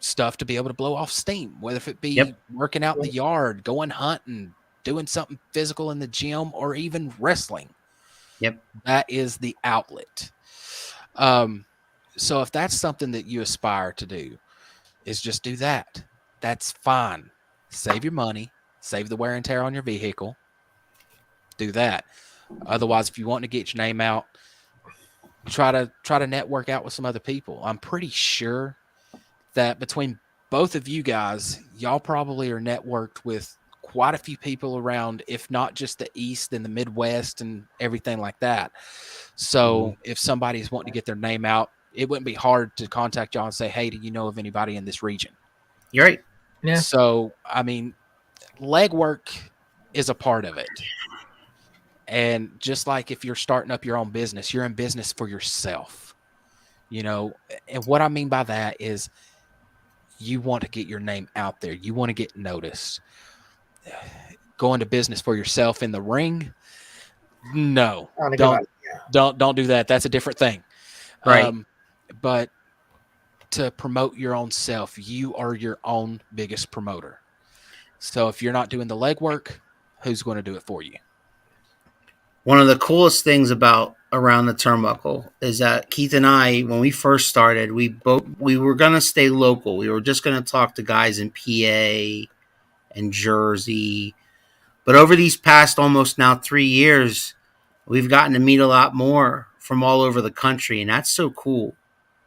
stuff to be able to blow off steam, whether it be working out in the yard, going hunting, doing something physical in the gym, or even wrestling. That is the outlet. So if that's something that you aspire to do, is just do that. That's fine. Save your money, save the wear and tear on your vehicle. Do that. Otherwise, if you want to get your name out, try to network out with some other people. I'm pretty sure that between both of you guys, y'all probably are networked with quite a few people around, if not just the East and the Midwest and everything like that. So if somebody's wanting to get their name out, it wouldn't be hard to contact y'all and say, hey, do you know of anybody in this region? You're right. Yeah. So, I mean, legwork is a part of it. And just like if you're starting up your own business, you're in business for yourself. And what I mean by that is you want to get your name out there. You want to get noticed. Go into business for yourself in the ring. No, don't do that. That's a different thing. Right. But to promote your own self, you are your own biggest promoter. So if you're not doing the legwork, who's going to do it for you? One of the coolest things about Around the Turnbuckle is that Keith and I, when we first started, we were going to stay local. We were just going to talk to guys in PA and Jersey. But over these past almost now 3 years, we've gotten to meet a lot more from all over the country. And that's so cool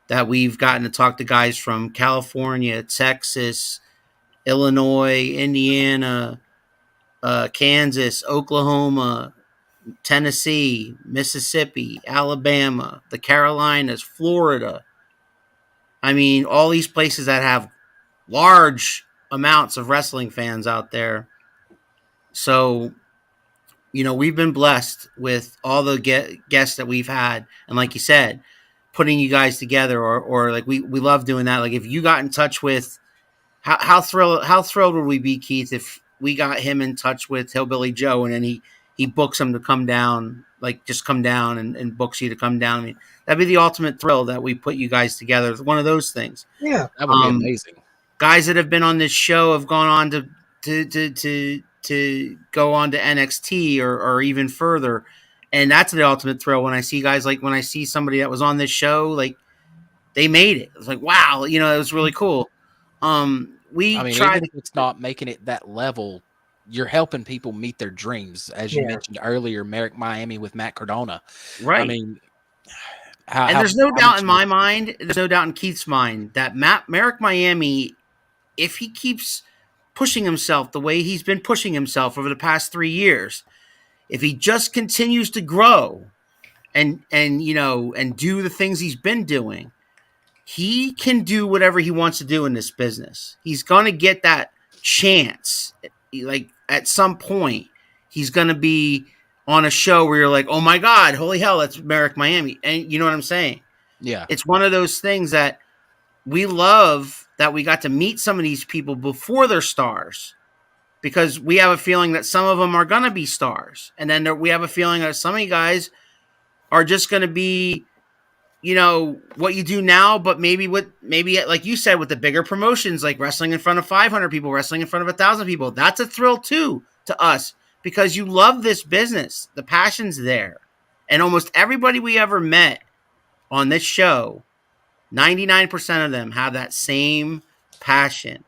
that we've gotten to talk to guys from California, Texas, Illinois, Indiana, Kansas, Oklahoma, Tennessee, Mississippi, Alabama, the Carolinas, Florida. I mean, all these places that have large amounts of wrestling fans out there. So, we've been blessed with all the guests that we've had. And like you said, putting you guys together, or like we love doing that. Like if you got in touch with, how thrilled would we be, Keith, if we got him in touch with Hillbilly Joe and then he books him to come down, like just come down and books you to come down. I mean, that'd be the ultimate thrill that we put you guys together. It's one of those things. Yeah. That would be amazing. Guys that have been on this show have gone on to go on to NXT or even further. And that's the ultimate thrill when I see guys, like when I see somebody that was on this show, like they made it. It's like, wow, it was really cool. Even if it's not making it that level, you're helping people meet their dreams, as you mentioned earlier. Merrick Miami with Matt Cardona, right? I mean, there's no doubt in my mind, there's no doubt in Keith's mind that Merrick Miami, if he keeps pushing himself the way he's been pushing himself over the past 3 years, if he just continues to grow and do the things he's been doing, he can do whatever he wants to do in this business. He's going to get that chance. Like at some point, he's going to be on a show where you're like, oh my God, holy hell, that's Merrick Miami. And you know what I'm saying? Yeah. It's one of those things that we love, that we got to meet some of these people before they're stars, because we have a feeling that some of them are going to be stars. And then we have a feeling that some of you guys are just going to be, what you do now, but maybe like you said, with the bigger promotions, like wrestling in front of 500 people, wrestling in front of 1,000 people. That's a thrill too to us, because you love this business. The passion's there. And almost everybody we ever met on this show, 99% of them have that same passion,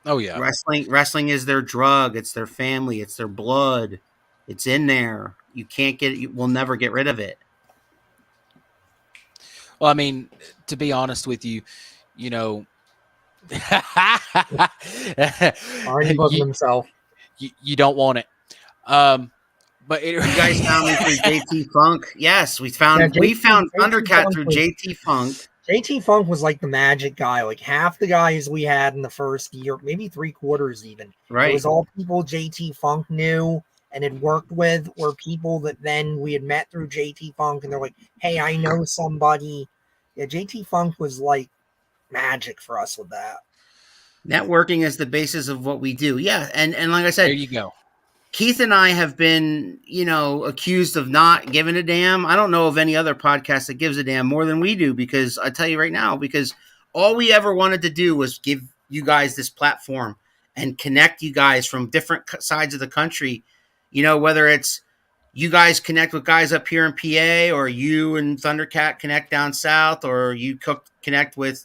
Oh yeah. Wrestling is their drug. It's their family. It's their blood. It's in there. You can't get it. You will never get rid of it. Well, I mean, to be honest with you, already booking himself. You don't want it. But you guys found me through JT Funk. Yes, we found Thundercat through JT Funk. JT Funk was like the magic guy. Like half the guys we had in the first year, maybe 3/4 even. Right. It was all people JT Funk knew and had worked with, or people that then we had met through JT Funk, and they're like, hey, I know somebody. Yeah, JT Funk was like magic for us with that. Networking is the basis of what we do. Yeah, and like I said, there you go. Keith and I have been, accused of not giving a damn. I don't know of any other podcast that gives a damn more than we do, because I tell you right now, because all we ever wanted to do was give you guys this platform and connect you guys from different sides of the country. Whether it's you guys connect with guys up here in PA, or you and Thundercat connect down south, or you connect with,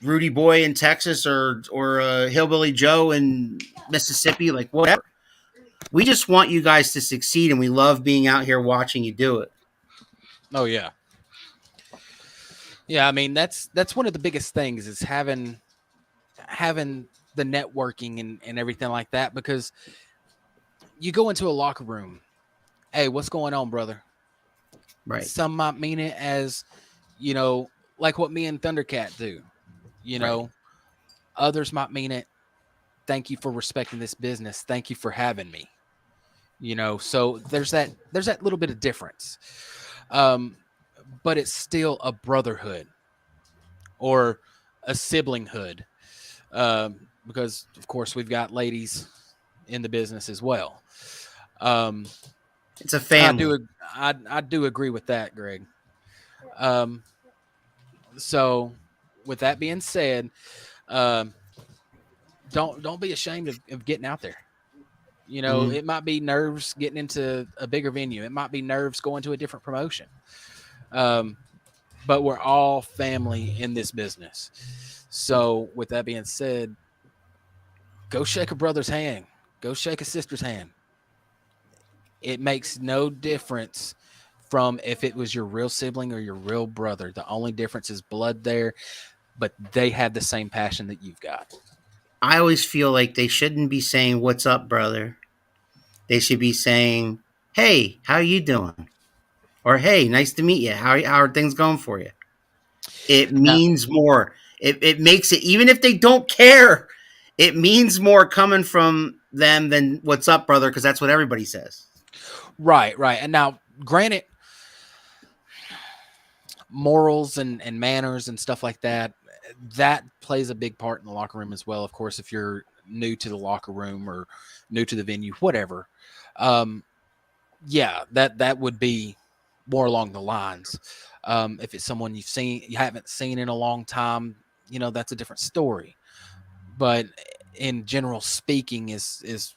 Rudy Boy in Texas, or Hillbilly Joe in Mississippi, like whatever. We just want you guys to succeed, and we love being out here watching you do it. Oh yeah. Yeah, I mean, that's one of the biggest things, is having the networking and everything like that, because you go into a locker room, hey, what's going on, brother? Right. Some might mean it as, like what me and Thundercat do. Right. Others might mean it, thank you for respecting this business. Thank you for having me. So there's that little bit of difference. But it's still a brotherhood or a siblinghood. Because of course we've got ladies in the business as well. It's a family. I do agree with that, Greg. So with that being said, don't be ashamed of getting out there. It might be nerves getting into a bigger venue. It might be nerves going to a different promotion. But we're all family in this business. So with that being said, go shake a brother's hand. Go shake a sister's hand. It makes no difference from if it was your real sibling or your real brother. The only difference is blood there, but they have the same passion that you've got. I always feel like they shouldn't be saying, what's up, brother? They should be saying, hey, how you doing? Or, hey, nice to meet you. How are things going for you? It means more. It makes it, even if they don't care, it means more coming from them than "What's up, brother?" Because that's what everybody says. Right. And now, granted, morals and manners and stuff like that plays a big part in the locker room as well. Of course, if you're new to the locker room or new to the venue, whatever, that would be more along the lines. If it's someone you haven't seen in a long time, that's a different story. But in general speaking is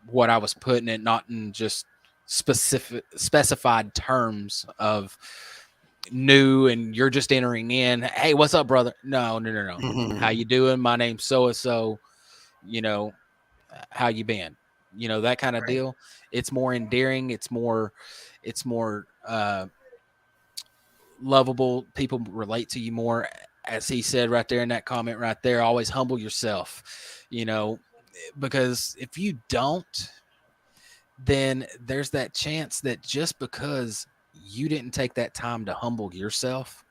what I was putting it, not in just specified terms of new and you're just entering in. Hey, what's up, brother? No. How you doing? My name's so-and-so. How you been? That kind of deal. It's more endearing. It's more lovable. People relate to you more. As he said right there in that comment right there, always humble yourself, because if you don't, then there's that chance that just because you didn't take that time to humble yourself,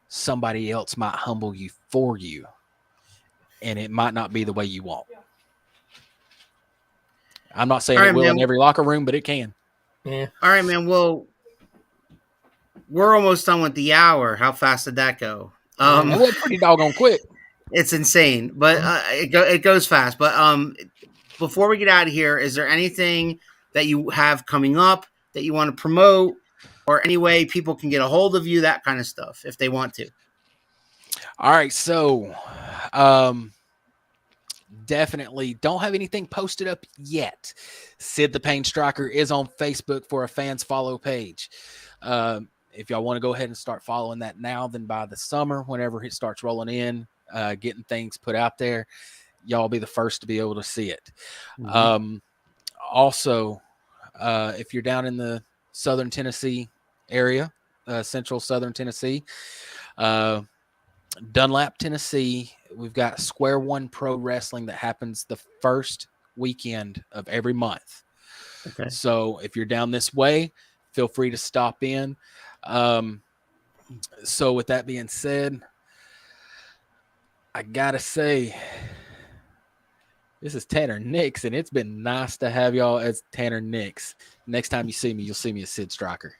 somebody else might humble you for you, and it might not be the way you want. I'm not saying it will in every locker room, but it can. Yeah. All right, man. Well, we're almost done with the hour. How fast did that go? It went pretty doggone quick. It's insane, but it goes fast. But before we get out of here, is there anything that you have coming up that you want to promote, or any way people can get a hold of you, that kind of stuff, if they want to? All right, so definitely don't have anything posted up yet. Sid the Pain Striker is on Facebook for a fans follow page. If y'all want to go ahead and start following that now, then by the summer, whenever it starts rolling in, getting things put out there, y'all be the first to be able to see it. Also, if you're down in the Southern Tennessee area, Central Southern Tennessee, Dunlap, Tennessee, we've got Square One Pro Wrestling that happens the first weekend of every month. Okay. So if you're down this way, feel free to stop in. So with that being said, I gotta say, this is Tanner Nyx, and it's been nice to have y'all as Tanner Nyx. Next time you see me, you'll see me as Sid Striker.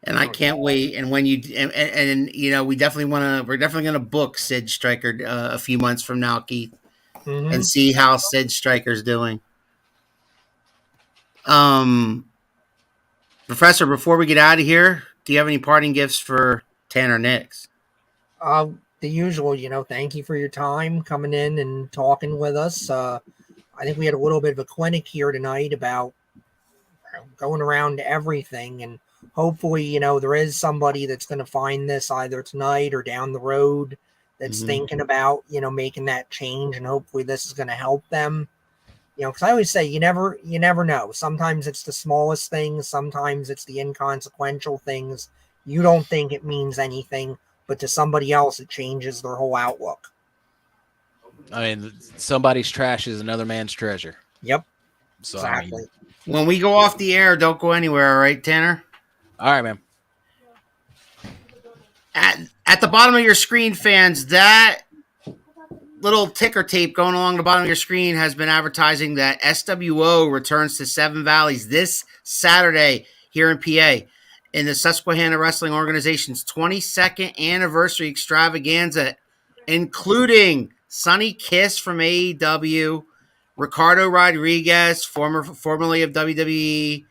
And I can't wait. And when you we're definitely gonna book Sid Striker a few months from now, Keith, and see how Sid Striker's doing. Professor, before we get out of here, do you have any parting gifts for Tanner Nyx? The usual, thank you for your time coming in and talking with us. I think we had a little bit of a clinic here tonight about going around everything, and hopefully, there is somebody that's going to find this either tonight or down the road that's thinking about, making that change, and hopefully this is going to help them. Because I always say you never know. Sometimes it's the smallest things, sometimes it's the inconsequential things. You don't think it means anything, but to somebody else, it changes their whole outlook. I mean, somebody's trash is another man's treasure. Yep. So, exactly. When we go off the air, don't go anywhere, all right, Tanner? All right, man. At the bottom of your screen, fans, that little ticker tape going along the bottom of your screen has been advertising that SWO returns to Seven Valleys this Saturday here in PA in the Susquehanna Wrestling Organization's 22nd anniversary extravaganza, including Sonny Kiss from AEW, Ricardo Rodriguez, formerly of WWE,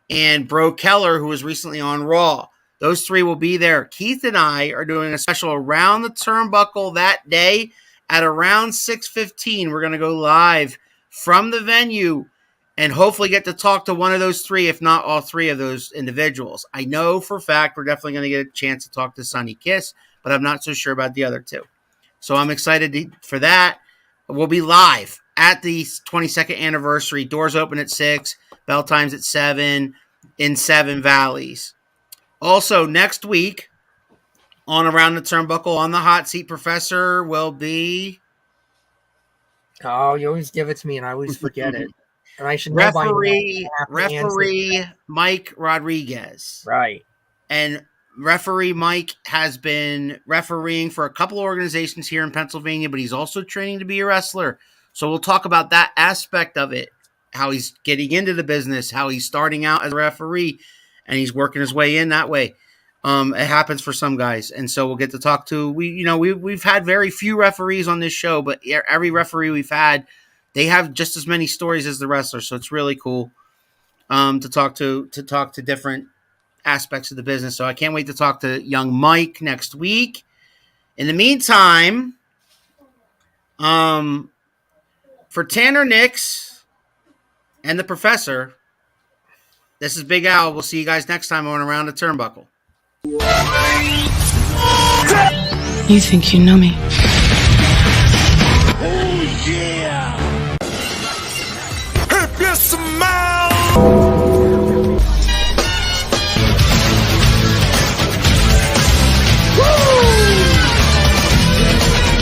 and Bro Keller, who was recently on Raw. Those three will be there. Keith and I are doing a special Around the Turnbuckle that day at around 6:15. We're going to go live from the venue and hopefully get to talk to one of those three, if not all three of those individuals. I know for a fact we're definitely going to get a chance to talk to Sonny Kiss, but I'm not so sure about the other two. So I'm excited for that. We'll be live at the 22nd anniversary. Doors open at 6, bell times at 7 in Seven Valleys. Also, next week on Around the Turnbuckle, on the hot seat, Professor will be... Oh, you always give it to me, and I always forget it. And I should referee Mike Rodriguez. Right. And Referee Mike has been refereeing for a couple organizations here in Pennsylvania, but he's also training to be a wrestler. So we'll talk about that aspect of it, how he's getting into the business, how he's starting out as a referee, and he's working his way in that way. It happens for some guys, and so we'll get to talk to we've had very few referees on this show, but every referee we've had, they have just as many stories as the wrestlers, so it's really cool to talk to different aspects of the business. So I can't wait to talk to young Mike next week. In the meantime, for Tanner Nyx and the Professor, this is Big Al. We'll see you guys next time on Around the Turnbuckle. You think you know me? Oh, yeah!